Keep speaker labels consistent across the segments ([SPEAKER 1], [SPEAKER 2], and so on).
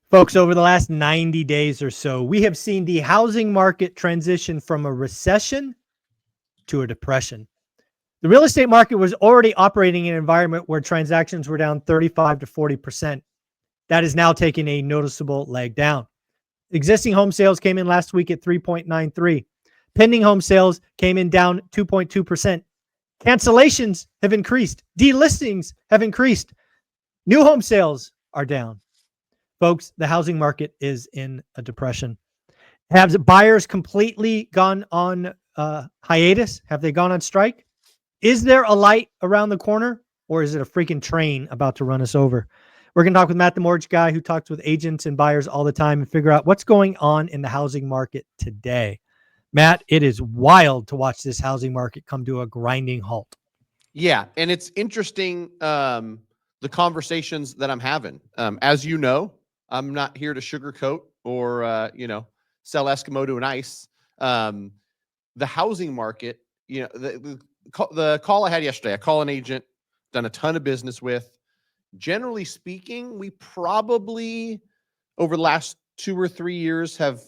[SPEAKER 1] Folks, over the last 90 days or so, we have seen the housing market transition from a recession to a depression. The real estate market was already operating in an environment where transactions were down 35 to 40%. That is now taking a noticeable leg down. Existing home sales came in last week at 3.93. Pending home sales came in down 2.2%. Cancellations have increased. Delistings have increased. New home sales are down. Folks, the housing market is in a depression. Have buyers completely gone on hiatus? Have they gone on strike? Is there a light around the corner, or is it a freaking train about to run us over? We're going to talk with Matt, the mortgage guy who talks with agents and buyers all the time, and figure out what's going on in the housing market today. Matt, it is wild to watch this housing market come to a grinding halt.
[SPEAKER 2] Yeah, and it's interesting, the conversations that I'm having. As you know, I'm not here to sugarcoat or, sell Eskimo to an ice. The housing market, the call I had yesterday, I call an agent, done a ton of business with. Generally speaking, we probably, over the last 2 or 3 years, have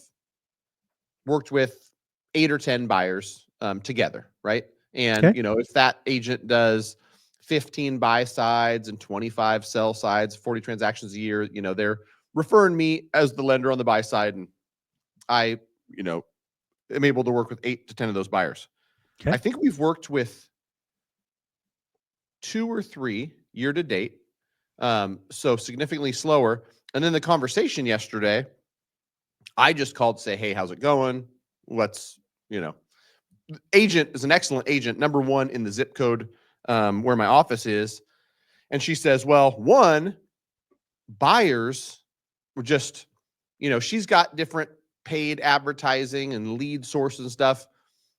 [SPEAKER 2] worked with 8 or 10 buyers together, right? And,
[SPEAKER 1] Okay.
[SPEAKER 2] if that agent does 15 buy sides and 25 sell sides, 40 transactions a year, they're referring me as the lender on the buy side. And I, am able to work with 8 to 10 of those buyers.
[SPEAKER 1] Okay.
[SPEAKER 2] I think we've worked with 2 or 3 year to date. So significantly slower. And then the conversation yesterday, I just called to say, hey, how's it going? Let's, agent is an excellent agent, number 1 in the zip code where my office is. And she says, well, one, buyers were just, she's got different paid advertising and lead sources and stuff.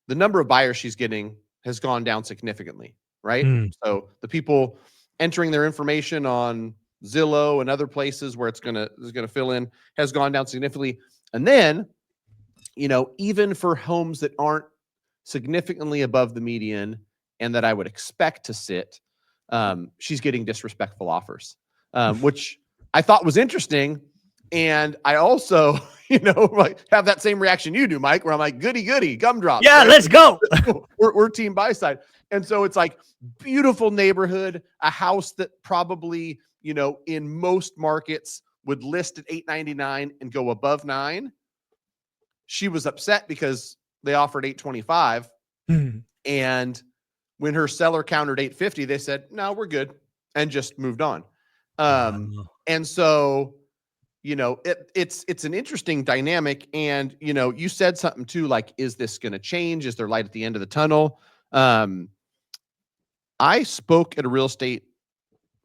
[SPEAKER 2] The number of buyers she's getting has gone down significantly, right? So the people entering their information on Zillow and other places where it's gonna fill in has gone down significantly. And then, even for homes that aren't significantly above the median and that I would expect to sit, she's getting disrespectful offers, which I thought was interesting. And I also, have that same reaction you do, Mike, where I'm like, goody, gumdrops.
[SPEAKER 1] Yeah,
[SPEAKER 2] right?
[SPEAKER 1] let's go.
[SPEAKER 2] we're team buy side. And so it's like beautiful neighborhood, a house that probably, in most markets would list at $899 and go above 9. She was upset because they offered $825. And when her seller countered $850, they said, no, we're good. And just moved on. And so, it's an interesting dynamic. And, you said something too, like, is this going to change? Is there light at the end of the tunnel? I spoke at a real estate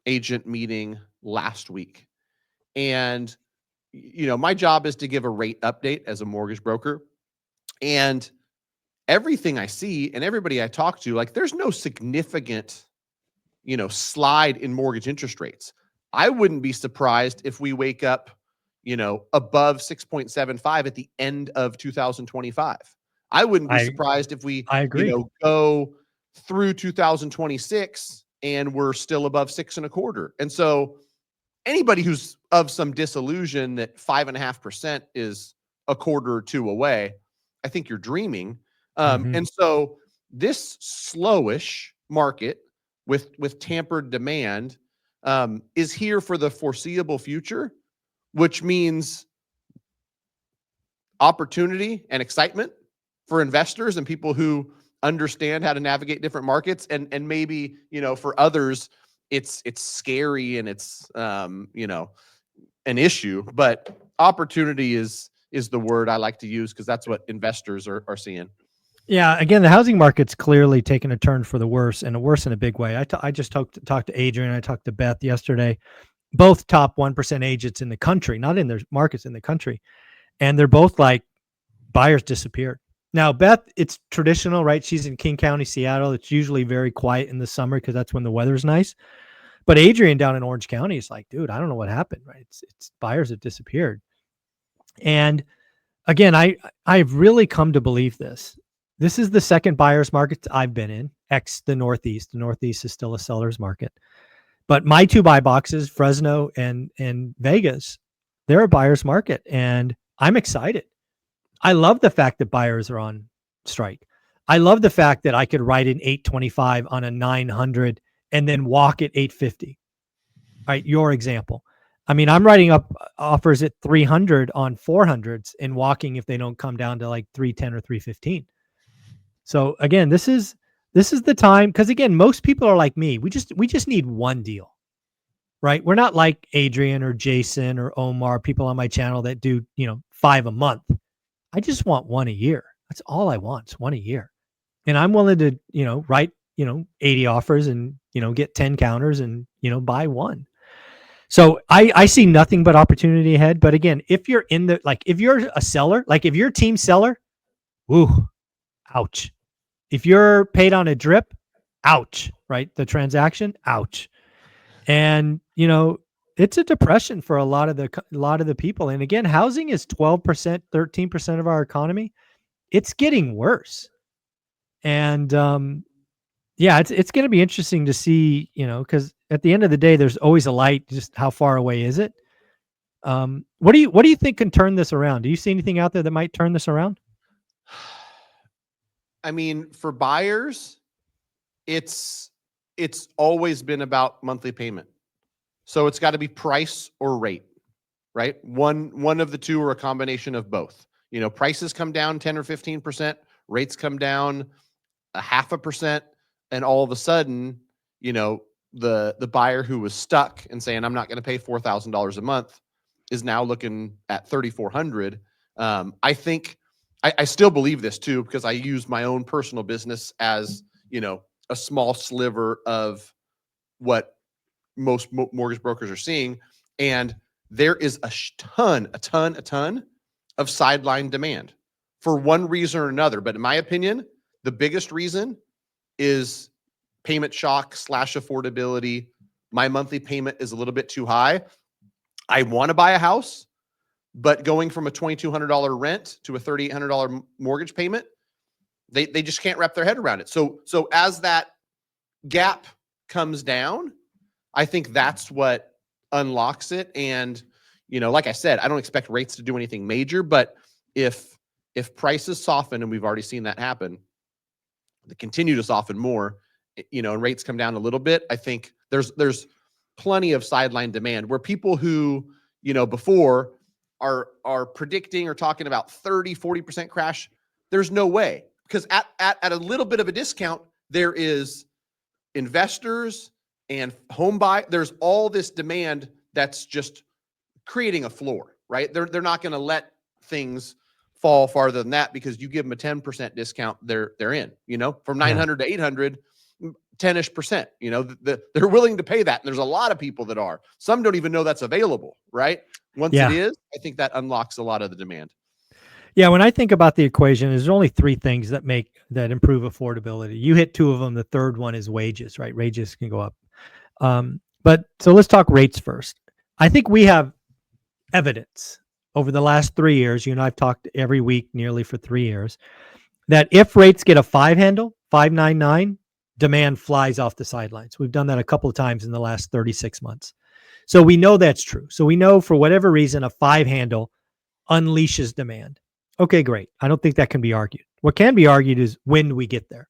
[SPEAKER 2] agent meeting last week, and, my job is to give a rate update as a mortgage broker. And everything I see and everybody I talk to, like, there's no significant, slide in mortgage interest rates. I wouldn't be surprised if we wake up, above 6.75 at the end of 2025. I wouldn't be surprised if we,
[SPEAKER 1] I agree.
[SPEAKER 2] Go through 2026 and we're still above 6.25. And so anybody who's of some disillusion that 5.5% is a quarter or two away, I think you're dreaming. And so this slowish market with tampered demand is here for the foreseeable future, which means opportunity and excitement for investors and people who understand how to navigate different markets. And maybe, for others, it's scary and it's, an issue, but opportunity is the word I like to use, because that's what investors are seeing.
[SPEAKER 1] Yeah, again, the housing market's clearly taken a turn for the worse, and a worse in a big way. I just talked to Adrian, I talked to Beth yesterday, both top 1% agents in the country, not in their markets, in the country. And they're both like, buyers disappeared. Now, Beth, it's traditional, right? She's in King County, Seattle. It's usually very quiet in the summer because that's when the weather's nice. But Adrian down in Orange County is like, dude, I don't know what happened, right? It's buyers have disappeared. And again, I've really come to believe this. This is the second buyer's market I've been in, ex the Northeast. The Northeast is still a seller's market. But my 2 buy boxes, Fresno and Vegas, they're a buyer's market, and I'm excited. I love the fact that buyers are on strike. I love the fact that I could write an 825 on a 900 and then walk at 850. Right, your example. I mean, I'm writing up offers at 300 on 400s and walking if they don't come down to like 310 or 315. So again, this is the time, because again, most people are like me. We just need one deal. Right? We're not like Adrian or Jason or Omar, people on my channel that do, 5 a month. I just want one a year. That's all I want, one a year. And I'm willing to, write, 80 offers and, get 10 counters and, buy one. So I see nothing but opportunity ahead. But again, if you're if you're a seller, like if you're a team seller, woo, ouch. If you're paid on a drip, ouch, right? The transaction, ouch. And, it's a depression for a lot of the people. And again, housing is 12%, 13% of our economy. It's getting worse. And yeah, it's going to be interesting to see, because at the end of the day, there's always a light. Just how far away is it? What do you think can turn this around? Do you see anything out there that might turn this around?
[SPEAKER 2] I mean, for buyers, it's always been about monthly payment. So it's got to be price or rate, right? One of the two or a combination of both. Prices come down 10 or 15%, rates come down 0.5%, and all of a sudden, the buyer who was stuck and saying, I'm not going to pay $4,000 a month, is now looking at $3,400. I think I still believe this too, because I use my own personal business as, a small sliver of what most mortgage brokers are seeing. And there is a ton of sideline demand for one reason or another. But in my opinion, the biggest reason is payment shock / affordability. My monthly payment is a little bit too high. I want to buy a house, but going from a $2,200 rent to a $3,800 mortgage payment, they just can't wrap their head around it. So as that gap comes down, I think that's what unlocks it. And, like I said, I don't expect rates to do anything major, but if prices soften, and we've already seen that happen, they continue to soften more, and rates come down a little bit, I think there's plenty of sideline demand where people who, before are predicting or talking about 30-40% crash. There's no way, because at a little bit of a discount, there is investors and home buy. There's all this demand that's just creating a floor, right? They're not going to let things fall farther than that, because you give them a 10% discount, they're in, from 900 to 800, 10-ish%, they're willing to pay that. And there's a lot of people that are. Some don't even know that's available, right? Once it is, I think that unlocks a lot of the demand.
[SPEAKER 1] Yeah, when I think about the equation, there's only three things that improve affordability. You hit two of them. The third one is wages, right? Wages can go up. But so let's talk rates first. I think we have evidence over the last 3 years. I've talked every week nearly for 3 years, that if rates get a 5 handle, 5.99, demand flies off the sidelines. We've done that a couple of times in the last 36 months. So we know that's true. So we know for whatever reason, a 5 handle unleashes demand. Okay, great. I don't think that can be argued. What can be argued is when do we get there?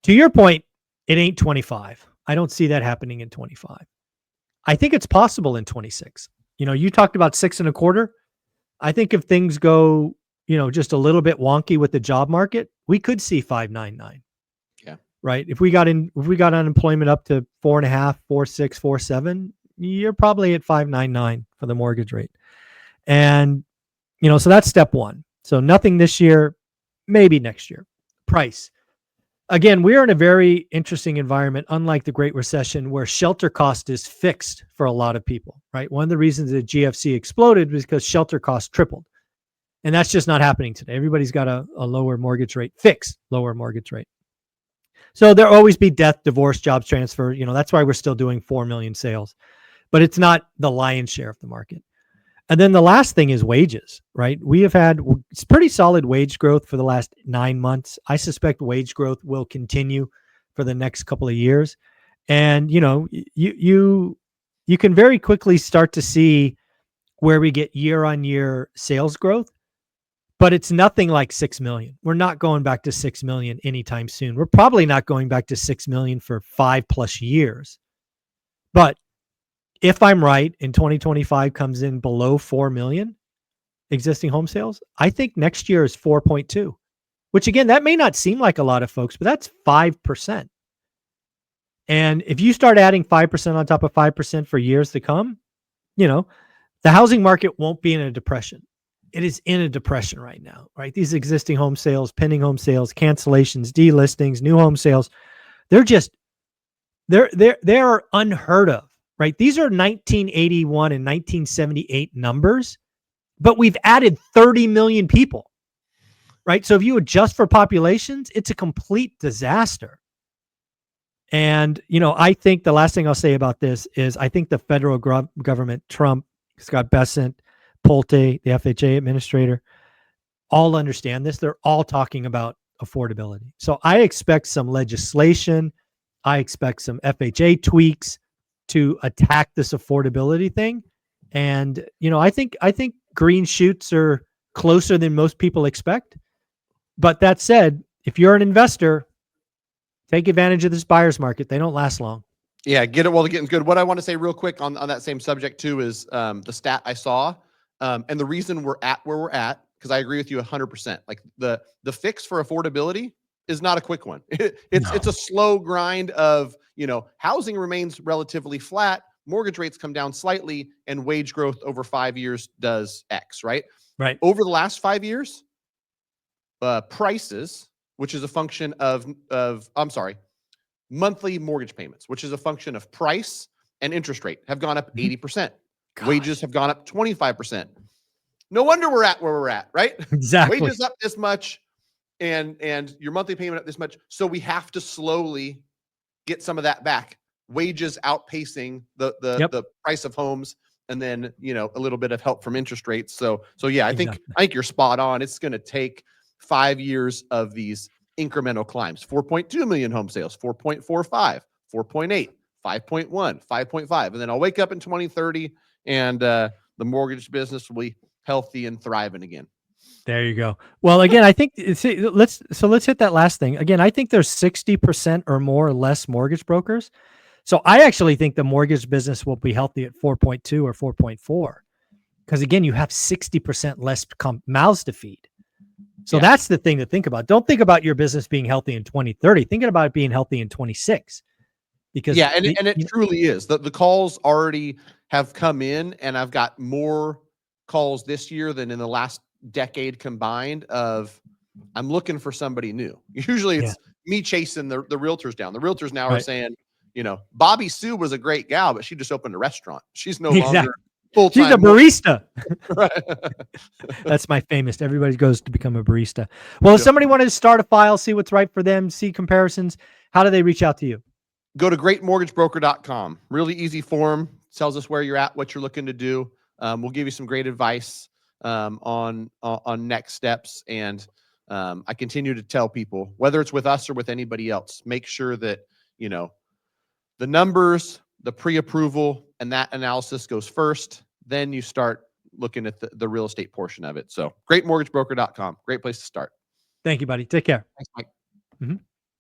[SPEAKER 1] To your point, it ain't 25. I don't see that happening in 25. I think it's possible in 26. You talked about 6.25. I think if things go, just a little bit wonky with the job market, we could see 5.99.
[SPEAKER 2] Yeah.
[SPEAKER 1] Right. If we got unemployment up to 4.5, 4.6, 4.7, you're probably at 5.99 for the mortgage rate. And, so that's step one. So nothing this year, maybe next year. Price. Again, we're in a very interesting environment, unlike the Great Recession, where shelter cost is fixed for a lot of people, right? One of the reasons that GFC exploded was because shelter cost tripled. And that's just not happening today. Everybody's got a lower mortgage rate, fixed lower mortgage rate. So there'll always be death, divorce, jobs transfer. That's why we're still doing 4 million sales. But it's not the lion's share of the market. And then the last thing is wages, right? We have had pretty solid wage growth for the last 9 months. I suspect wage growth will continue for the next couple of years. And, you can very quickly start to see where we get year-on-year sales growth, but it's nothing like 6 million. We're not going back to 6 million anytime soon. We're probably not going back to 6 million for 5+ years. But if I'm right and 2025 comes in below 4 million existing home sales, I think next year is 4.2, which again, that may not seem like a lot of folks, but that's 5%. And if you start adding 5% on top of 5% for years to come, the housing market won't be in a depression. It is in a depression right now, right? These existing home sales, pending home sales, cancellations, delistings, new home sales, they're unheard of, right? These are 1981 and 1978 numbers, but we've added 30 million people, right? So if you adjust for populations, it's a complete disaster. And, I think the last thing I'll say about this is I think the federal government, Trump, Scott Bessent, Pulte, the FHA administrator, all understand this. They're all talking about affordability. So I expect some legislation. I expect some FHA tweaks to attack this affordability thing. And, I think green shoots are closer than most people expect. But that said, if you're an investor, take advantage of this buyer's market. They don't last long.
[SPEAKER 2] Yeah, get it while the getting's good. What I want to say real quick on that same subject too is the stat I saw, and the reason we're at where we're at, because I agree with you 100%. Like the fix for affordability is not a quick one. It's a slow grind of, housing remains relatively flat, mortgage rates come down slightly, and wage growth over 5 years does X, right?
[SPEAKER 1] Right.
[SPEAKER 2] Over the last 5 years, prices, which is a function of monthly mortgage payments, which is a function of price and interest rate, have gone up 80%.
[SPEAKER 1] Gosh.
[SPEAKER 2] Wages have gone up 25%. No wonder we're at where we're at, right?
[SPEAKER 1] Exactly.
[SPEAKER 2] Wages up this much and your monthly payment up this much. So we have to slowly get some of that back. Wages outpacing the price of homes, and then, a little bit of help from interest rates. So yeah, I think you're spot on. It's going to take 5 years of these incremental climbs. 4.2 million home sales, 4.45, 4.8, 5.1, 5.5. And then I'll wake up in 2030 and the mortgage business will be healthy and thriving again.
[SPEAKER 1] There you go. Well, again, I think let's hit that last thing. Again, I think there's 60% or more less mortgage brokers. So I actually think the mortgage business will be healthy at 4.2 or 4.4. Because again, you have 60% less mouths to feed. So that's the thing to think about. Don't think about your business being healthy in 2030. Thinking about it being healthy in 26. Because
[SPEAKER 2] it truly is. The calls already have come in, and I've got more calls this year than in the last decade combined of I'm looking for somebody new. Usually it's me chasing the realtors down. The realtors now are saying, Bobby Sue was a great gal, but she just opened a restaurant. She's no longer full-time.
[SPEAKER 1] She's a barista. That's my famous. Everybody goes to become a barista. Well, if somebody wanted to start a file, see what's right for them, see comparisons, how do they reach out to you?
[SPEAKER 2] Go to greatmortgagebroker.com. Really easy form. Tells us where you're at, what you're looking to do. We'll give you some great advice on next steps. And I continue to tell people, whether it's with us or with anybody else, make sure that, the numbers, the pre-approval, and that analysis goes first. Then you start looking at the real estate portion of it. So greatmortgagebroker.com. Great place to start.
[SPEAKER 1] Thank you, buddy. Take care.
[SPEAKER 2] Thanks, Mike.
[SPEAKER 1] Mm-hmm.